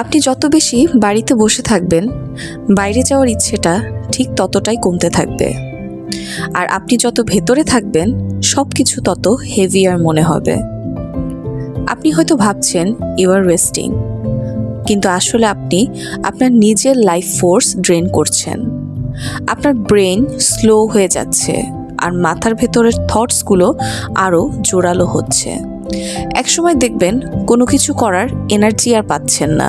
আপনি যত বেশি বাড়িতে বসে থাকবেন, বাইরে যাওয়ার ইচ্ছেটা ঠিক ততটাই কমতে থাকবে। আর আপনি যত ভেতরে থাকবেন, সব কিছু তত হেভিয়ার মনে হবে। আপনি হয়তো ভাবছেন ইউ আর রেস্টিং, কিন্তু আসলে আপনি আপনার নিজের লাইফ ফোর্স ড্রেন করছেন। আপনার ব্রেন স্লো হয়ে যাচ্ছে আর মাথার ভেতরের থটসগুলো আরও জোরালো হচ্ছে। একসময় দেখবেন কোনো কিছু করার এনার্জি আর পাচ্ছেন না।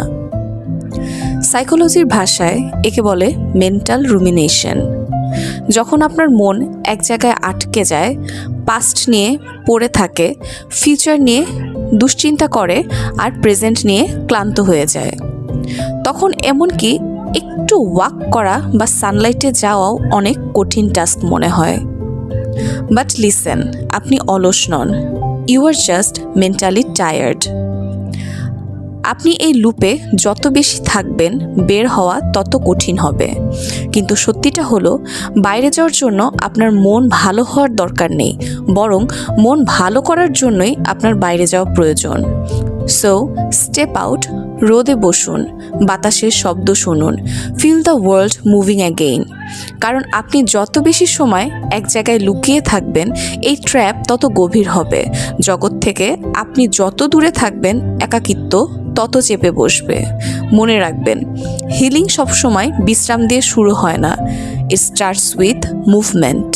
সাইকোলজির ভাষায় একে বলে মেন্টাল রুমিনেশন। যখন আপনার মন এক জায়গায় আটকে যায়, পাস্ট নিয়ে পড়ে থাকে, ফিউচার নিয়ে দুশ্চিন্তা করে আর প্রেজেন্ট নিয়ে ক্লান্ত হয়ে যায়, তখন এমনকি একটু ওয়াক করা বা সানলাইটে যাওয়াও অনেক কঠিন টাস্ক মনে হয়। বাট লিসেন, আপনি অলস নন, you R just mentally tired. আপনি এই লুপে যত বেশি থাকবেন, বের হওয়া তত কঠিন হবে। কিন্তু সত্যিটা হলো, বাইরে যাওয়ার জন্য আপনার মন ভালো হওয়ার দরকার নেই, বরং মন ভালো করার জন্যই আপনার বাইরে যাওয়া প্রয়োজন। সো স্টেপ আউট, রোদে বসুন, বাতাসের শব্দ শুনুন, feel the world moving again. কারণ আপনি যত বেশি সময় এক জায়গায় লুকিয়ে থাকবেন, এই ট্র্যাপ তত গভীর হবে। জগৎ থেকে আপনি যত দূরে থাকবেন, একাকিত্ব তত চেপে বসবে। মনে রাখবেন, হিলিং সবসময় বিশ্রাম দিয়ে শুরু হয় না, ইট স্টার্টস উইথ মুভমেন্ট।